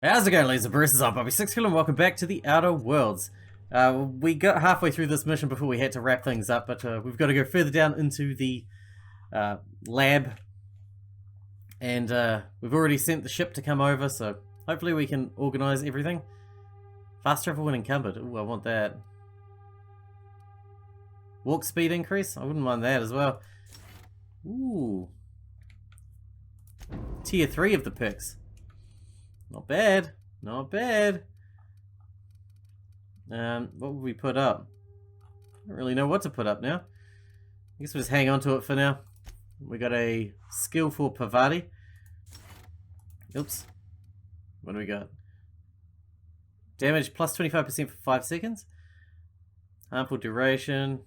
How's it going, ladies and Bruce? I'm Bobby Sixkilla and welcome back to the Outer Worlds. We got halfway through this mission before we had to wrap things up, but we've got to go further down into the lab. And we've already sent the ship to come over, so hopefully we can organise everything. Fast travel when encumbered. Ooh, I want that. Walk speed increase? I wouldn't mind that as well. Ooh. Tier 3 of the perks. Not bad. Not bad. What would we put up? I don't really know what to put up now. I guess we'll just hang on to it for now. We got a skill for Pavati. Oops. What do we got? Damage plus 25% for 5 seconds. Harmful duration.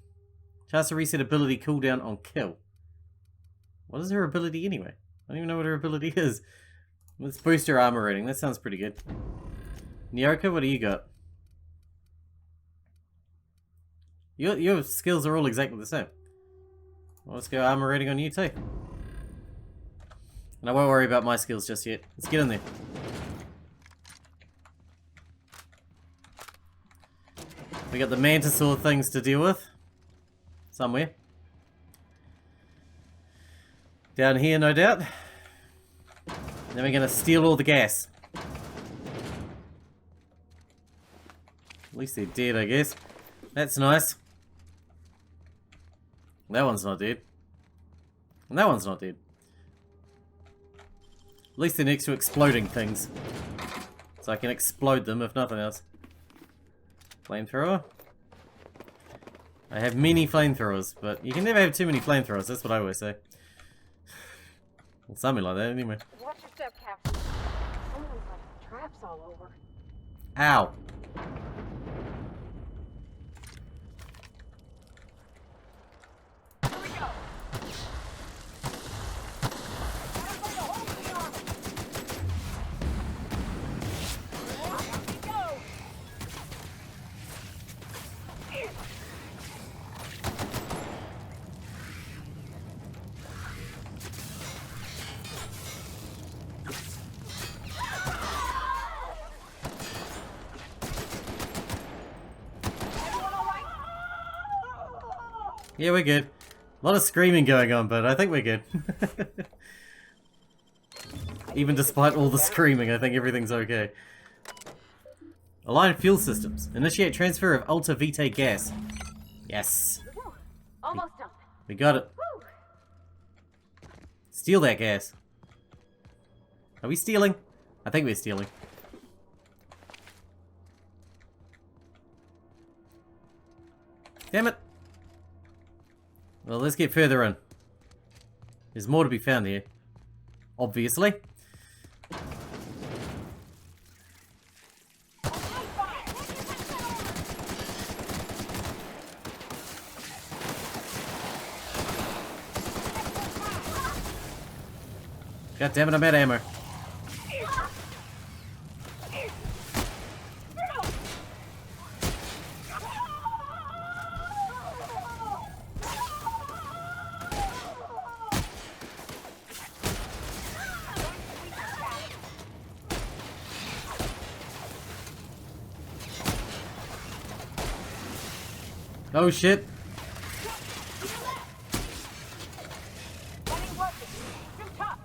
Chance to reset ability cooldown on kill. What is her ability anyway? I don't even know what her ability is. Let's boost her armor rating. That sounds pretty good. Nyoka, what do you got? Your skills are all exactly the same. Well, let's go armor rating on you too. And I won't worry about my skills just yet. Let's get in there. We got the Mantisaur things to deal with. Somewhere. Down here, no doubt. Then we're gonna steal all the gas. At least they're dead, I guess. That's nice. That one's not dead. And that one's not dead. At least they're next to exploding things. So I can explode them if nothing else. Flamethrower. I have many flamethrowers, but you can never have too many flamethrowers, that's what I always say. Well, something like that anyway. Watch your step, Captain. Someone's left traps all over. Ow. Here we go. Everybody hold the armor. Off we go. Everyone all right? Yeah, we're good. A lot of screaming going on, but I think we're good. Even despite all the screaming, I think everything's okay. Align fuel systems. Initiate transfer of Alta-Vitae gas. Yes. Whew, almost done. We got it. Whew. Steal that gas. Are we stealing? I think we're stealing. Damn it. Well, let's get further in. There's more to be found here. Obviously. God damn it, I'm out of ammo. Oh shit. Ain't working. Too tough.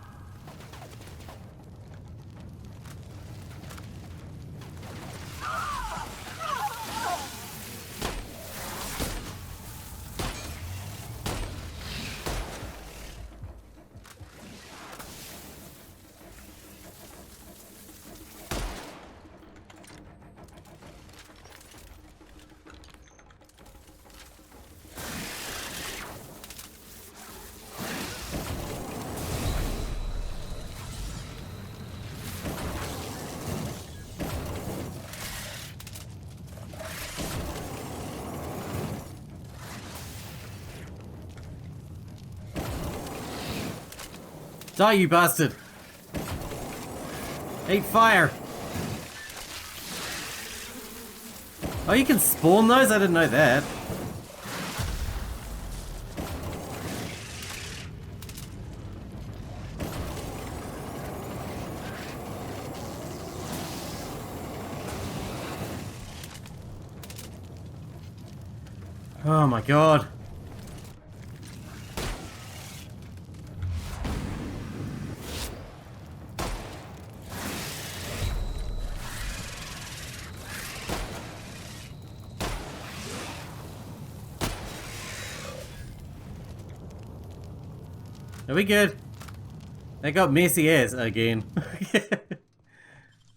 Die, you bastard! Eat fire! Oh, you can spawn those? I didn't know that. Oh my god. Are we good? They got messy as again.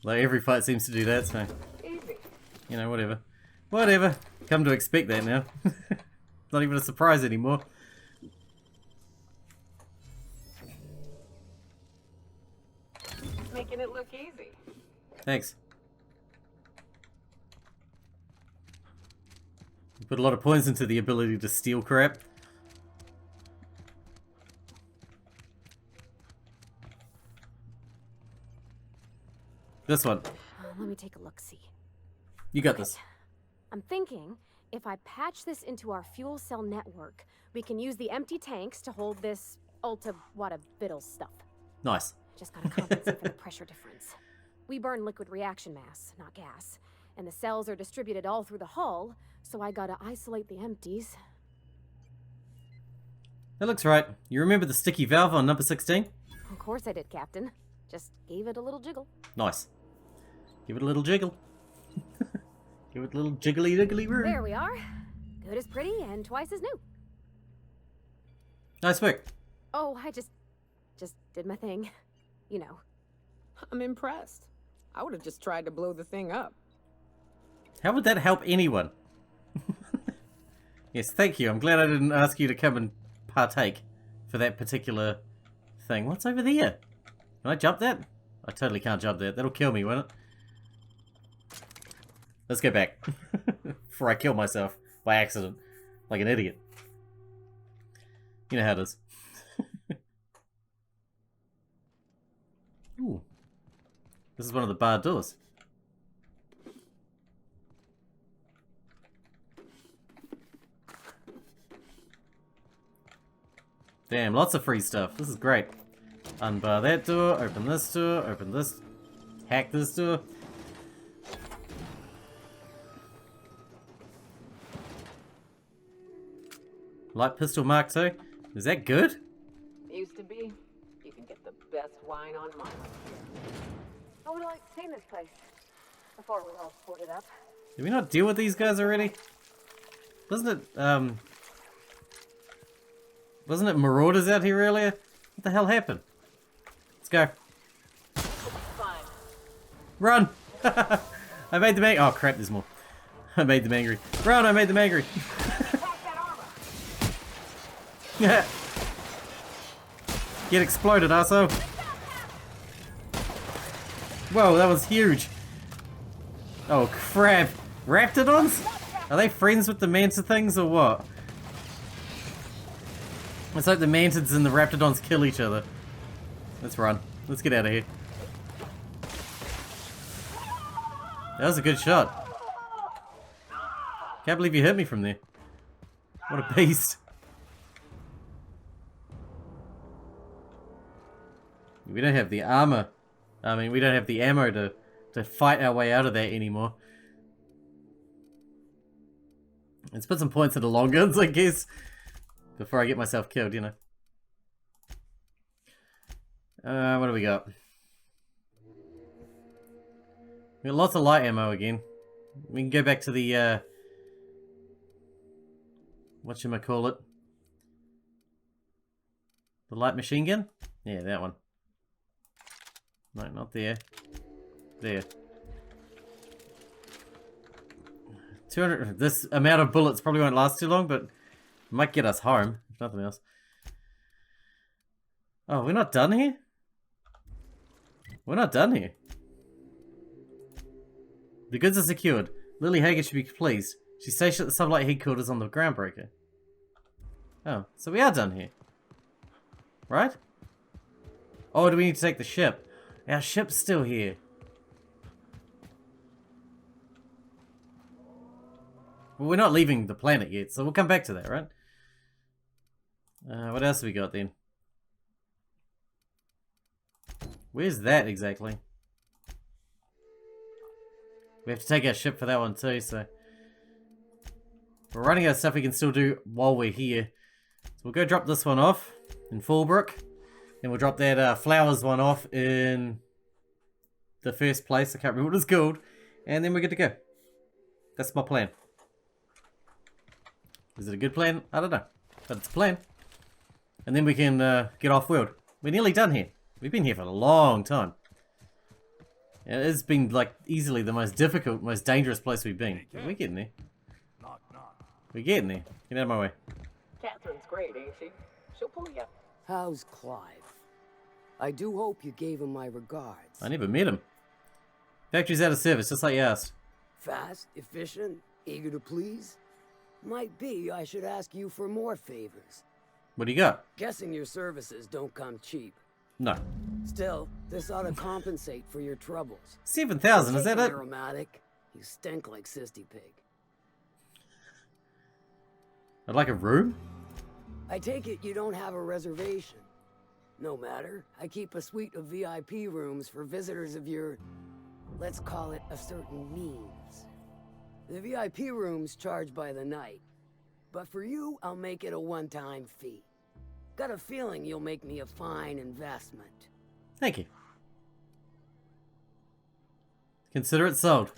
Like every fight seems to do that, so Easy. you know, whatever. Whatever. Come to expect that now. Not even a surprise anymore. Making it look easy. Thanks. You put a lot of points into the ability to steal crap. This one. Let me take a look-see. You got this. I'm thinking, if I patch this into our fuel cell network, we can use the empty tanks to hold this Alta-Vitae stuff. Nice. Just gotta compensate for the pressure difference. We burn liquid reaction mass, not gas. And the cells are distributed all through the hull, so I gotta isolate the empties. That looks right. You remember the sticky valve on number 16? Of course I did, Captain. Just gave it a little jiggle. Nice. Give it a little jiggle. Give it a little jiggly diggly room. There we are. Good as pretty and twice as new. Nice work. Oh, I just did my thing. You know. I'm impressed. I would have just tried to blow the thing up. How would that help anyone? Yes, thank you. I'm glad I didn't ask you to come and partake for that particular thing. What's over there? Can I jump that? I totally can't jump that. That'll kill me, won't it? Let's go back. Before I kill myself by accident. Like an idiot. You know how it is. Ooh. This is one of the barred doors. Damn, lots of free stuff. This is great. Unbar that door, open this door, open this, hack this door. Light pistol Mark II. Is that good? Used to be. You can get the best wine on mine. I would have liked to see this place before it was all sported up. Did we not deal with these guys already? Wasn't it marauders out here earlier? What the hell happened? Let's go. Fine. Run! I made them angry. Oh crap, there's more. I made them angry. Run, I made them angry. Yeah. Get exploded, arsehole. Whoa, that was huge. Oh crap. Raptidons? Are they friends with the manta things or what? It's like the mantids and the raptidons kill each other. Let's run. Let's get out of here. That was a good shot. Can't believe you hit me from there. What a beast. We don't have the armor. I mean, we don't have the ammo to fight our way out of that anymore. Let's put some points into long guns, I guess. Before I get myself killed, you know. What do we got? We got lots of light ammo again. We can go back to the, whatchamacallit? The light machine gun? Yeah, that one. No, not there. There. 200. This amount of bullets probably won't last too long, but might get us home, if nothing else. Oh, we're not done here? We're not done here. The goods are secured. Lily Hager should be pleased. She's stationed at the Sublight headquarters on the Groundbreaker. Oh, so we are done here. Right? Oh, do we need to take the ship? Our ship's still here. Well, we're not leaving the planet yet, so we'll come back to that, right? What else have we got then? Where's that exactly? We have to take our ship for that one too, so... we're running out of stuff we can still do while we're here. So we'll go drop this one off in Fallbrook. And we'll drop that flowers one off in the first place. I can't remember what it's called. And then we're good to go. That's my plan. Is it a good plan? I don't know. But it's a plan. And then we can get off-world. We're nearly done here. We've been here for a long time. It's been like easily the most difficult, most dangerous place we've been. We're getting there. We're getting there. Get out of my way. Catherine's great, ain't she? She'll pull you up. How's Clive? I do hope you gave him my regards. I never met him. Factory's out of service, just like you asked. Fast, efficient, eager to please? Might be I should ask you for more favors. What do you got? Guessing your services don't come cheap. No. Still, this ought to compensate for your troubles. 7,000, is that it? Aromatic. You stink like Sissy Pig. I'd like a room? I take it you don't have a reservation. No matter, I keep a suite of VIP rooms for visitors of your, let's call it a certain means. The VIP rooms charge by the night, but for you, I'll make it a one-time fee. Got a feeling you'll make me a fine investment. Thank you. Consider it sold.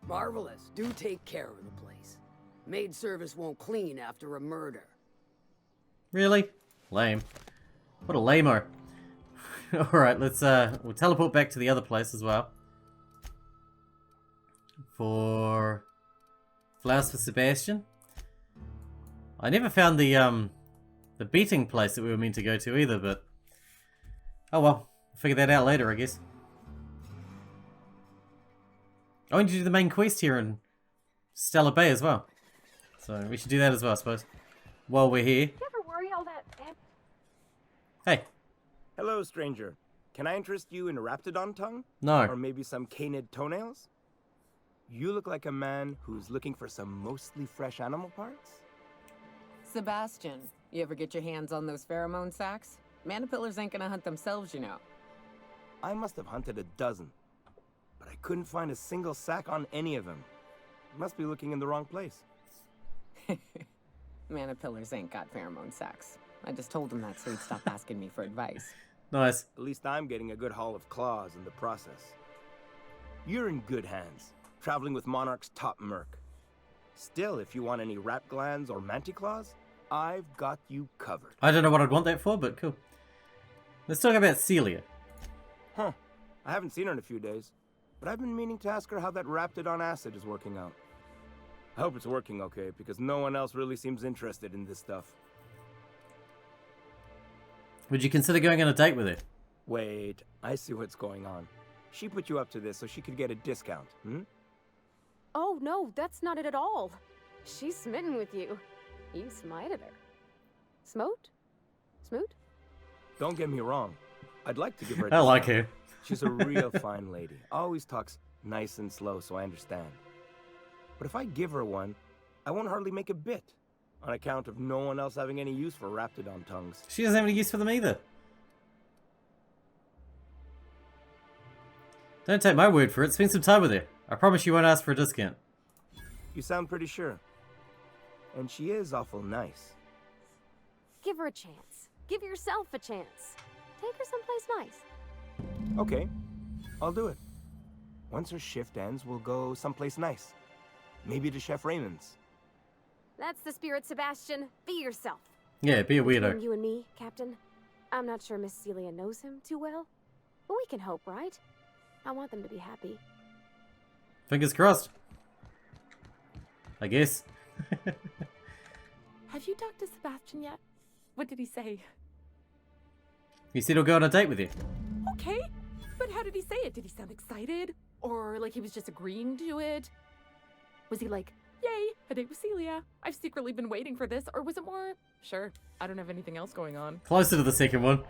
Marvelous. Do take care of the place. Maid service won't clean after a murder. Really? Lame. What a lame-o. Alright, let's we'll teleport back to the other place as well. For flowers for Sebastian. I never found the beating place that we were meant to go to either, but oh well, figure that out later, I guess. I want to do the main quest here in Stellar Bay as well, so we should do that as well, I suppose. While we're here. You ever worry all that? Hey. Hello, stranger. Can I interest you in a raptidon tongue? No. Or maybe some canid toenails? You look like a man who's looking for some mostly fresh animal parts? Sebastian, you ever get your hands on those pheromone sacs? Manipillars ain't gonna hunt themselves, you know. I must have hunted a dozen, but I couldn't find a single sack on any of them. Must be looking in the wrong place. Manipillars ain't got pheromone sacs. I just told him that so he'd stop asking me for advice. Nice. At least I'm getting a good haul of claws in the process. You're in good hands, traveling with Monarch's top merc. Still, if you want any rat glands or manticlaws, I've got you covered. I don't know what I'd want that for, but cool. Let's talk about Celia. Huh. I haven't seen her in a few days, but I've been meaning to ask her how that raptidon acid is working out. I hope it's working okay, because no one else really seems interested in this stuff. Would you consider going on a date with her? Wait, I see what's going on. She put you up to this so she could get a discount, hmm? Oh, no, that's not it at all. She's smitten with you. You smited her. Smote? Smoot? Don't get me wrong. I'd like to give her a I like discount. her. She's a real fine lady. Always talks nice and slow, so I understand. But if I give her one, I won't hardly make a bit, on account of no one else having any use for raptidon tongues. She doesn't have any use for them either. Don't take my word for it. Spend some time with her. I promise you won't ask for a discount. You sound pretty sure. And she is awful nice. Give her a chance. Give yourself a chance. Take her someplace nice. Okay, I'll do it. Once her shift ends, we'll go someplace nice. Maybe to Chef Raymond's. That's the spirit, Sebastian. Be yourself. Yeah, be a Between weirdo. you and me, Captain. I'm not sure Miss Celia knows him too well, but we can hope, right? I want them to be happy. Fingers crossed. I guess. Have you talked to Sebastian yet? What did he say? He said he'll go on a date with you. Okay, but how did he say it? Did he sound excited? Or like he was just agreeing to it? Was he like, yay, a date with Celia? I've secretly been waiting for this. Or was it more, sure, I don't have anything else going on? Closer to the second one.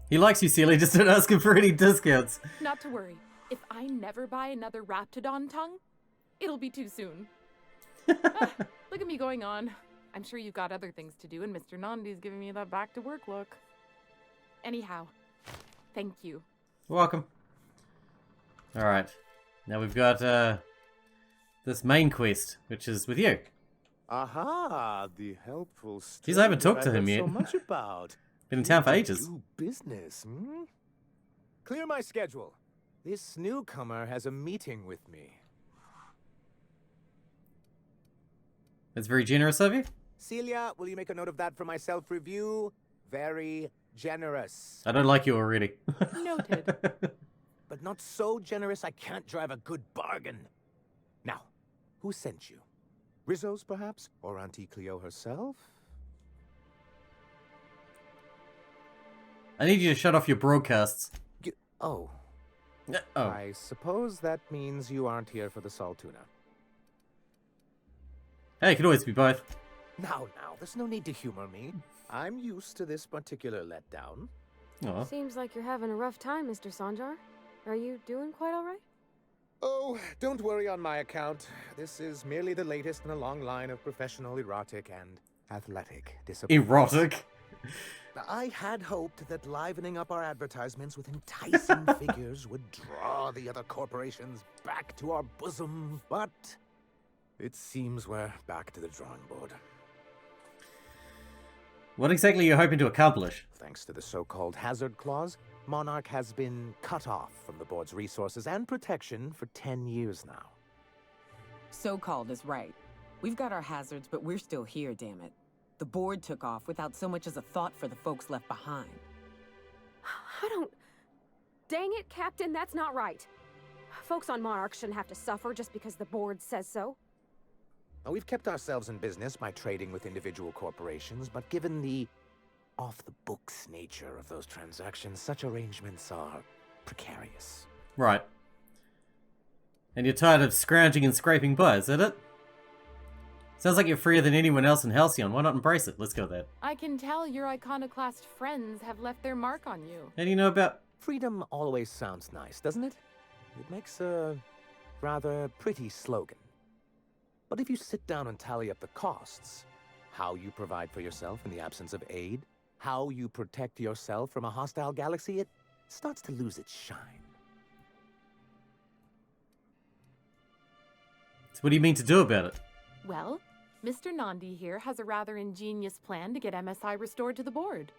He likes you, Celia, just don't ask him for any discounts. Not to worry. If I never buy another Raptidon tongue, it'll be too soon. Look at me going on. I'm sure you've got other things to do, and Mr. Nandi's giving me that back-to-work look. Anyhow, thank you. You're welcome. Alright. Now we've got the this main quest, which is with you. Aha, the helpful Jeez, I haven't stranger talked to I've him heard yet. so much about. Been in town for You ages. do business, hmm? Clear my schedule. This newcomer has a meeting with me. That's very generous of you. Celia, will you make a note of that for my self-review? Very generous. I don't like you already. Noted. But not so generous I can't drive a good bargain. Now, who sent you? Rizzo's, perhaps? Or Auntie Cleo herself? I need you to shut off your broadcasts. Oh, Oh. I suppose that means you aren't here for the Saltuna. Hey, it could always be both. Now, there's no need to humor me. I'm used to this particular letdown. Aw. Seems like you're having a rough time, Mr. Sanjar. Are you doing quite all right? Oh, don't worry on my account. This is merely the latest in a long line of professional erotic and athletic disciplines. Erotic. I had hoped that livening up our advertisements with enticing figures would draw the other corporations back to our bosom, but it seems we're back to the drawing board. What exactly are you hoping to accomplish? Thanks to the so-called hazard clause, Monarch has been cut off from the board's resources and protection for 10 years now. So-called is right. We've got our hazards, but we're still here, damn it. The board took off without so much as a thought for the folks left behind. I don't... Dang it, Captain, that's not right. Folks on Monarch shouldn't have to suffer just because the board says so. Now, we've kept ourselves in business by trading with individual corporations, but given the off-the-books nature of those transactions, such arrangements are precarious. Right. And you're tired of scrounging and scraping by, is that it? Sounds like you're freer than anyone else in Halcyon. Why not embrace it? Let's go there. I can tell your iconoclast friends have left their mark on you. How do you know about... Freedom always sounds nice, doesn't it? It makes a rather pretty slogan. But if you sit down and tally up the costs, how you provide for yourself in the absence of aid, how you protect yourself from a hostile galaxy, it starts to lose its shine. So what do you mean to do about it? Well, Mr. Nandi here has a rather ingenious plan to get MSI restored to the board.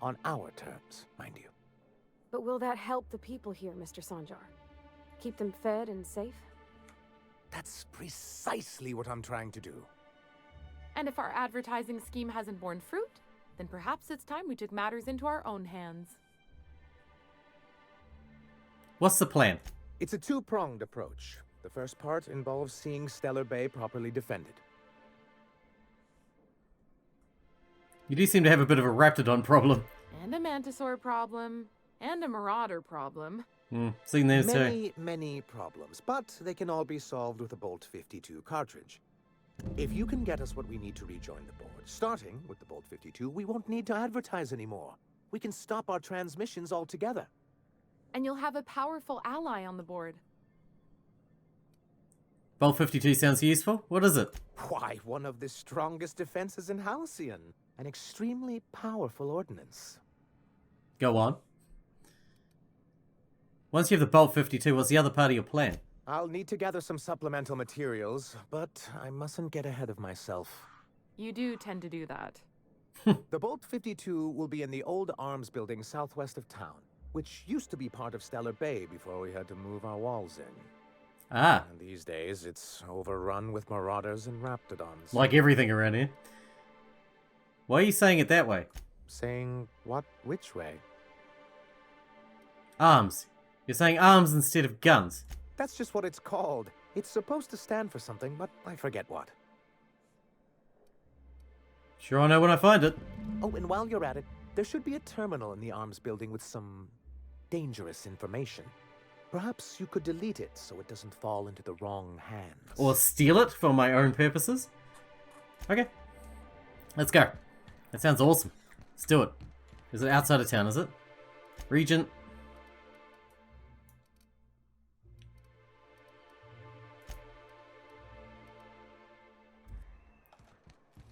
On our terms, mind you. But will that help the people here, Mr. Sanjar? Keep them fed and safe? That's precisely what I'm trying to do. And if our advertising scheme hasn't borne fruit, then perhaps it's time we took matters into our own hands. What's the plan? It's a two-pronged approach. The first part involves seeing Stellar Bay properly defended. You do seem to have a bit of a Raptidon problem. And a Mantisaur problem. And a Marauder problem. Seen those too. Many problems, but they can all be solved with a Bolt 52 cartridge. If you can get us what we need to rejoin the board, starting with the Bolt 52, we won't need to advertise anymore. We can stop our transmissions altogether. And you'll have a powerful ally on the board. Bolt 52 sounds useful. What is it? Why, one of the strongest defenses in Halcyon. An extremely powerful ordnance. Go on. Once you have the Bolt 52, what's the other part of your plan? I'll need to gather some supplemental materials, but I mustn't get ahead of myself. You do tend to do that. The Bolt 52 will be in the old arms building southwest of town, which used to be part of Stellar Bay before we had to move our walls in. Ah, And these days, it's overrun with marauders and raptidons. like everything around here. Why are you saying it that way? Saying what? Which way? Arms. You're saying arms instead of guns. That's just what it's called. It's supposed to stand for something, but I forget what. Sure, I know when I find it. Oh, and while you're at it, there should be a terminal in the arms building with some dangerous information. Perhaps you could delete it so it doesn't fall into the wrong hands. Or steal it for my own purposes. Okay. Let's go. That sounds awesome. Let's do it. Is it outside of town, is it? Regent.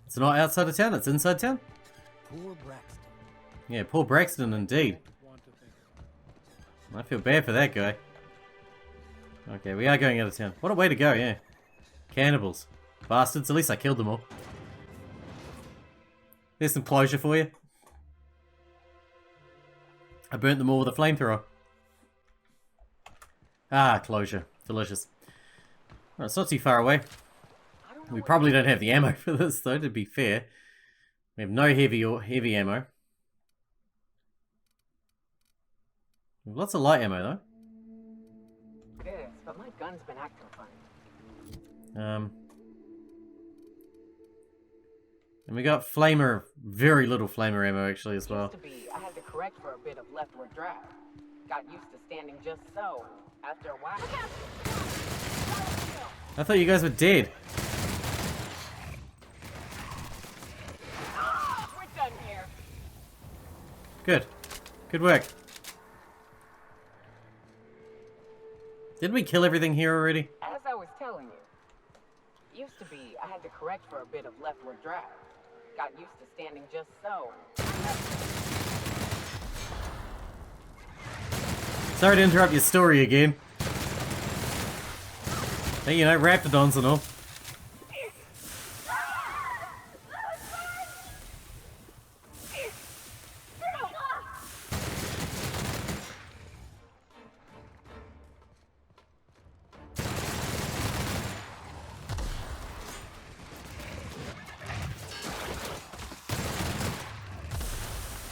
It's not outside of town, it's inside town? Poor Braxton. Yeah, poor Braxton indeed. I feel bad for that guy. Okay, we are going out of town. What a way to go, yeah. Cannibals. Bastards. At least I killed them all. There's some closure for you. I burnt them all with a flamethrower. Ah, closure. Delicious. Well, it's not too far away. We probably don't have the ammo for this, though, to be fair. We have no heavy ammo. We have lots of light ammo, though. Yes, but my gun's been acting funny. And we got flamer, very little flamer ammo, actually, as well. Used to be, I had to correct for a bit of leftward drive. Got used to standing just so. After a while... I thought you guys were dead. We're done here. Good. Good work. Didn't we kill everything here already? As I was telling you, used to be, I had to correct for a bit of leftward drive. Got used to standing just so. Sorry to interrupt your story again. Hey, you know, raptidons and all.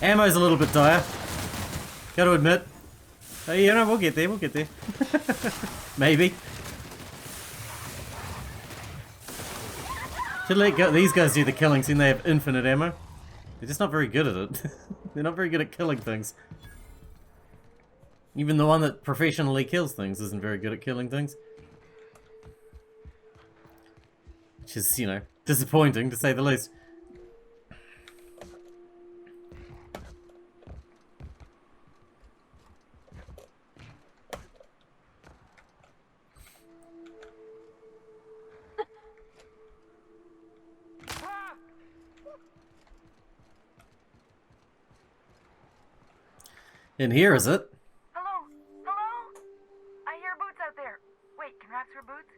Ammo's a little bit dire. Gotta admit. Oh, you know, we'll get there, we'll get there. Maybe. Should let these guys do the killing, seeing they have infinite ammo. They're just not very good at it. They're not very good at killing things. Even the one that professionally kills things isn't very good at killing things. Which is, you know, disappointing to say the least. In here, is it? Hello? Hello? I hear boots out there. Wait, can rats wear boots?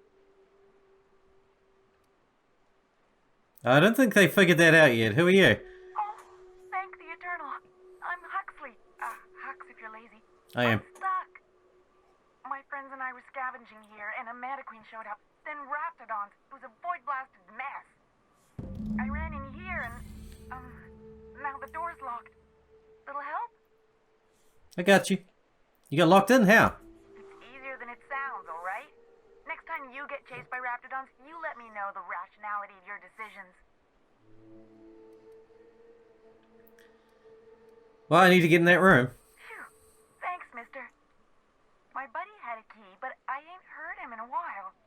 I don't think they figured that out yet. Who are you? Oh, thank the Eternal. I'm Huxley. Hux if you're lazy. I am. I'm stuck. My friends and I were scavenging here, and a Manta Queen showed up. Then Raptidons. It was a void-blasted mess. I ran in here, and, now the door's locked. Little help? I got you. You got locked in? How? It's easier than it sounds, alright? Next time you get chased by Raptidons, you let me know the rationality of your decisions. Well, I need to get in that room. Phew. Thanks, mister. My buddy had a key, but I ain't heard him in a while.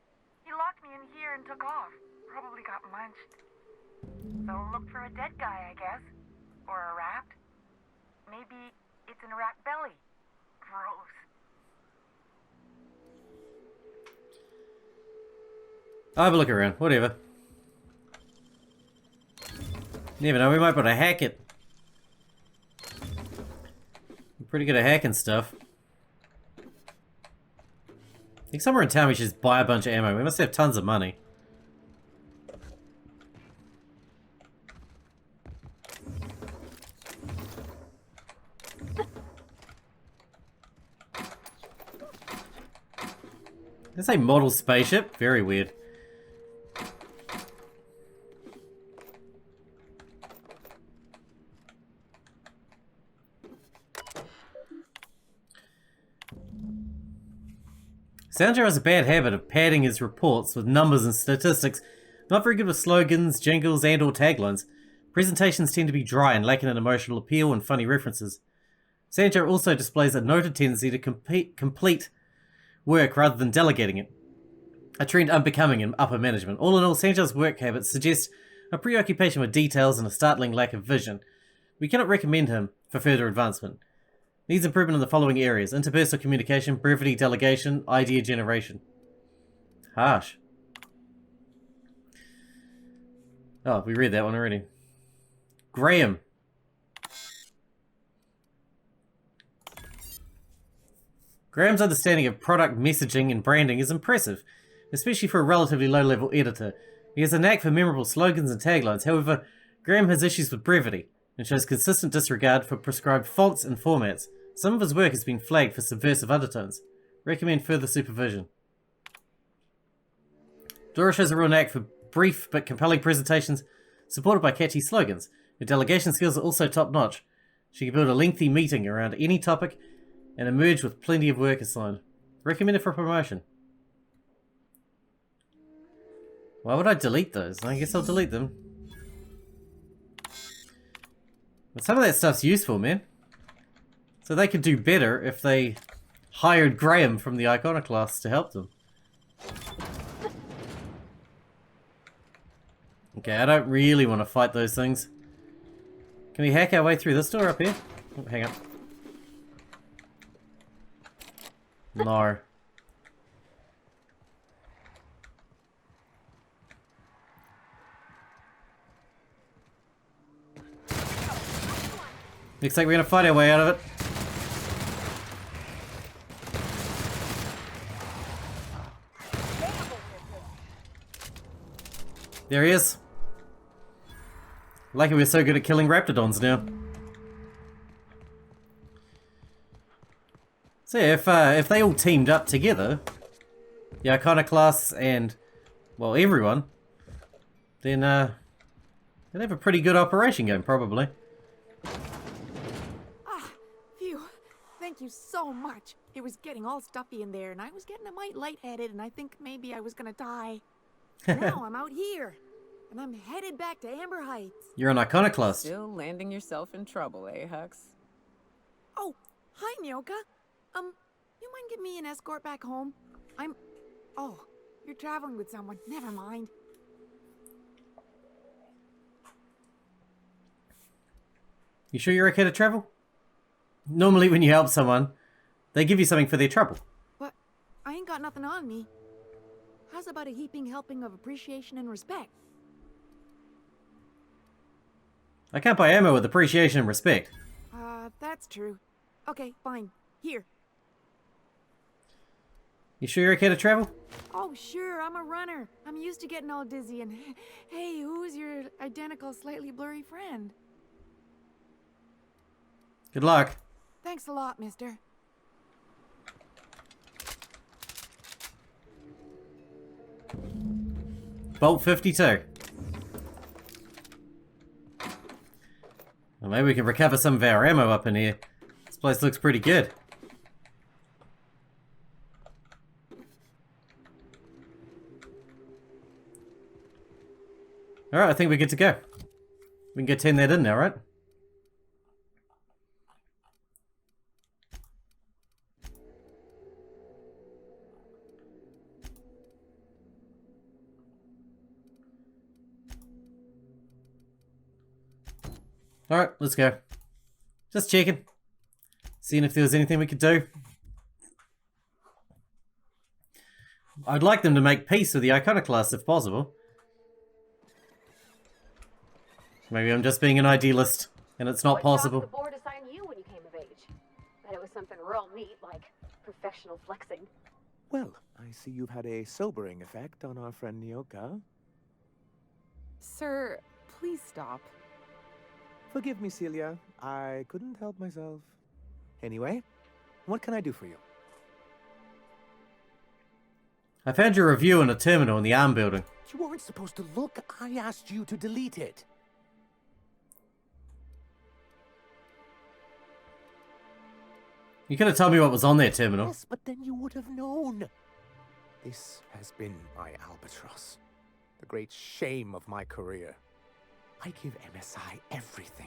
He locked me in here and took off. Probably got munched. So look for a dead guy, I guess. Or a rat. Maybe it's in a rat belly. Gross. I'll have a look around. Whatever. Never know. We might be able to hack it. I'm pretty good at hacking stuff. I think somewhere in town we should just buy a bunch of ammo. We must have tons of money. That's a model spaceship. Very weird. Sanjar has a bad habit of padding his reports with numbers and statistics. Not very good with slogans, jingles, and or taglines. Presentations tend to be dry and lacking an emotional appeal and funny references. Sanjar also displays a noted tendency to complete work rather than delegating it, a trend unbecoming in upper management. All in all, Sanjar's work habits suggest a preoccupation with details and a startling lack of vision. We cannot recommend him for further advancement. Needs improvement in the following areas: interpersonal communication, brevity, delegation, idea generation. Harsh. Oh, we read that one already. Graham. Graham's understanding of product messaging and branding is impressive. especially for a relatively low-level editor. He has a knack for memorable slogans and taglines. However, Graham has issues with brevity and shows consistent disregard for prescribed fonts and formats. Some of his work has been flagged for subversive undertones. Recommend further supervision. Dora shows a real knack for brief but compelling presentations supported by catchy slogans. Her delegation skills are also top-notch. She can build a lengthy meeting around any topic and emerge with plenty of work assigned. Recommended for promotion. Why would I delete those? I guess I'll delete them. But some of that stuff's useful, man. So they could do better if they hired Graham from the Iconoclasts to help them. Okay, I don't really want to fight those things. Can we hack our way through this door up here? Oh, hang on. No. Looks like we're gonna fight our way out of it. There he is. Lucky we're so good at killing raptidons now. So yeah, if they all teamed up together, the Iconoclasts and, well, everyone, then they'd have a pretty good operation going, probably. Ah, phew. Thank you so much. It was getting all stuffy in there, and I was getting a mite lightheaded, and I think maybe I was gonna die. Now I'm out here, and I'm headed back to Amber Heights. You're an Iconoclast. Still landing yourself in trouble, eh, Hux? Oh, hi, Nyoka. You mind giving me an escort back home? Oh, you're traveling with someone. Never mind. You sure you're okay to travel? Normally when you help someone, they give you something for their trouble. But I ain't got nothing on me. How's about a heaping helping of appreciation and respect? I can't buy ammo with appreciation and respect. That's true. Okay, fine. Here. You sure you're okay to travel? Oh, sure, I'm a runner. I'm used to getting all dizzy and... Hey, who's your identical, slightly blurry friend? Good luck. Thanks a lot, mister. Bolt 52. Well, maybe we can recover some of our ammo up in here. This place looks pretty good. Alright, I think we're good to go. We can go turn that in now, right? Alright, let's go. Just checking. Seeing if there was anything we could do. I'd like them to make peace with the Iconoclasts if possible. Maybe I'm just being an idealist, and it's not possible. What job did the board assign you when you came of age? Bet it was something real neat, like professional flexing. Well, I see you've had a sobering effect on our friend Nyoka. Sir, please stop. Forgive me, Celia. I couldn't help myself. Anyway, what can I do for you? I found your review in a terminal in the arm building. You weren't supposed to look. I asked you to delete it. You could have told me what was on their terminal. Yes, but then you would have known. This has been my albatross. The great shame of my career. I give MSI everything.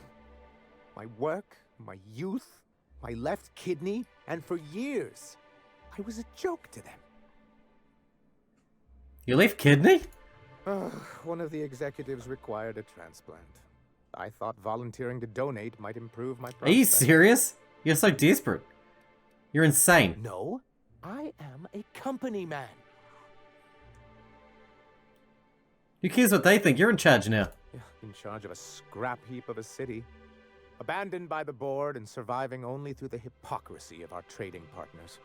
My work, my youth, my left kidney, and for years, I was a joke to them. Your left kidney? One of the executives required a transplant. I thought volunteering to donate might improve my prospects. Are you serious? You're so desperate. You're insane. No, I am a company man. Who cares what they think? You're in charge now. In charge of a scrap heap of a city. Abandoned by the board and surviving only through the hypocrisy of our trading partners.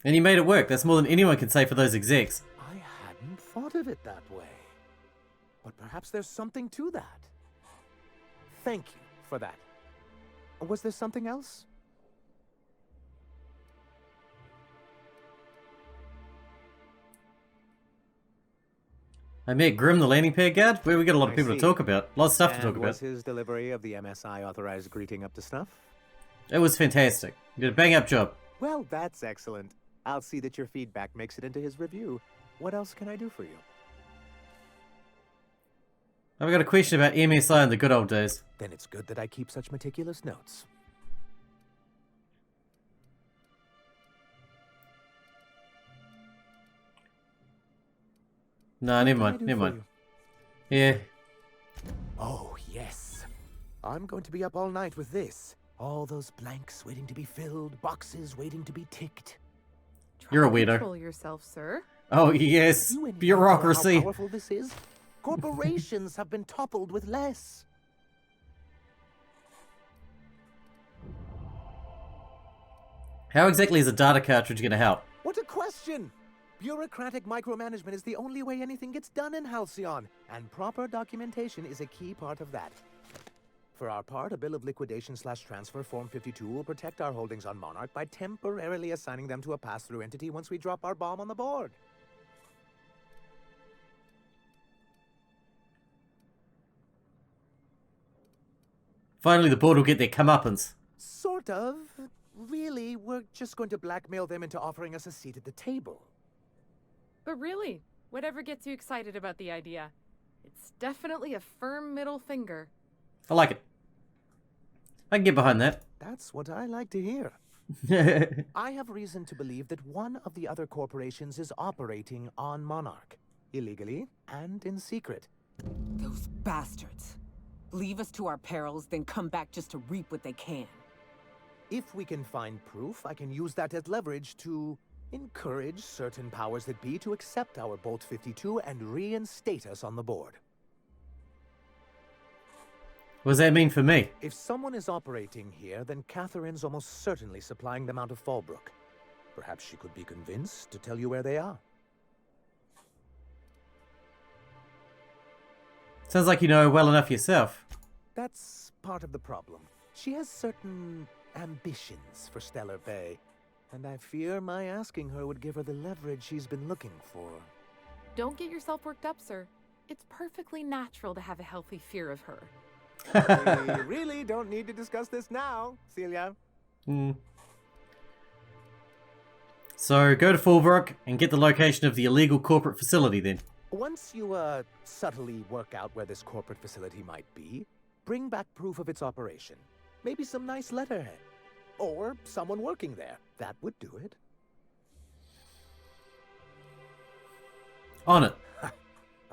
And you made it work. That's more than anyone can say for those execs. I hadn't thought of it that way. But perhaps there's something to that. Thank you for that. Was there something else? I met Grim, the landing pad guard. Where we got a lot of people to talk about. A lot of stuff to talk about. Was his delivery of the MSI authorized greeting up to snuff? It was fantastic. You did a bang up job. Well, that's excellent. I'll see that your feedback makes it into his review. What else can I do for you? I've got a question about MSI in the good old days. Then it's good that I keep such meticulous notes. No, never mind, never mind. Yeah. Oh, yes. I'm going to be up all night with this. All those blanks waiting to be filled, boxes waiting to be ticked. You're a weirdo. Control yourself, sir. Oh, yes. Bureaucracy. How powerful this is? Corporations have been toppled with less. How exactly is a data cartridge going to help? What a question! Bureaucratic micromanagement is the only way anything gets done in Halcyon, and proper documentation is a key part of that. For our part, a bill of liquidation/transfer Form 52 will protect our holdings on Monarch by temporarily assigning them to a pass-through entity once we drop our bomb on the board. Finally, the board will get their comeuppance. Sort of. Really, we're just going to blackmail them into offering us a seat at the table. But really, whatever gets you excited about the idea, it's definitely a firm middle finger. I like it. I can get behind that. That's what I like to hear. I have reason to believe that one of the other corporations is operating on Monarch, illegally and in secret. Those bastards. Leave us to our perils, then come back just to reap what they can. If we can find proof, I can use that as leverage to encourage certain powers that be to accept our Bolt 52 and reinstate us on the board. What does that mean for me? If someone is operating here, then Catherine's almost certainly supplying them out of Fallbrook. Perhaps she could be convinced to tell you where they are. Sounds like you know her well enough yourself. That's part of the problem. She has certain ambitions for Stellar Bay, and I fear my asking her would give her the leverage she's been looking for. Don't get yourself worked up, sir. It's perfectly natural to have a healthy fear of her. We really don't need to discuss this now, Celia. So go to Fallbrook and get the location of the illegal corporate facility then. Once you, subtly work out where this corporate facility might be, bring back proof of its operation. Maybe some nice letterhead. Or someone working there. That would do it. On it.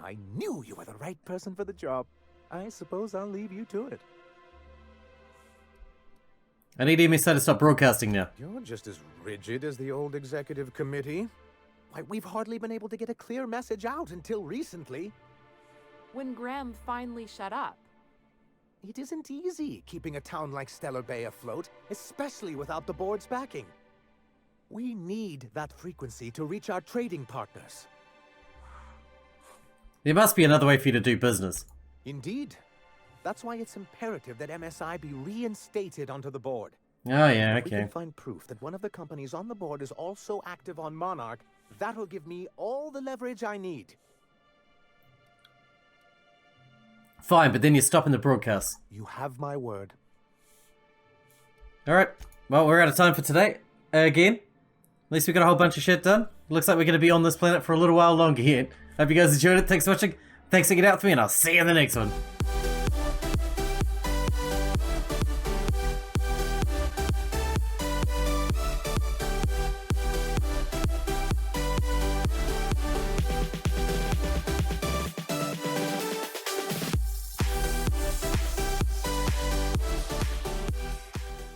I knew you were the right person for the job. I suppose I'll leave you to it. I need MSI to stop broadcasting now. You're just as rigid as the old executive committee. Why, we've hardly been able to get a clear message out until recently. When Graham finally shut up. It isn't easy keeping a town like Stellar Bay afloat, especially without the board's backing. We need that frequency to reach our trading partners. There must be another way for you to do business. Indeed. That's why it's imperative that MSI be reinstated onto the board. Oh yeah, If we okay. can find proof that one of the companies on the board is also active on Monarch, that'll give me all the leverage I need. Fine, but then you're stopping the broadcast. You have my word. Alright, well, we're out of time for today. Again. At least we got a whole bunch of shit done. Looks like we're going to be on this planet for a little while longer yet. Hope you guys enjoyed it. Thanks for watching. Thanks for hanging out with me, and I'll see you in the next one.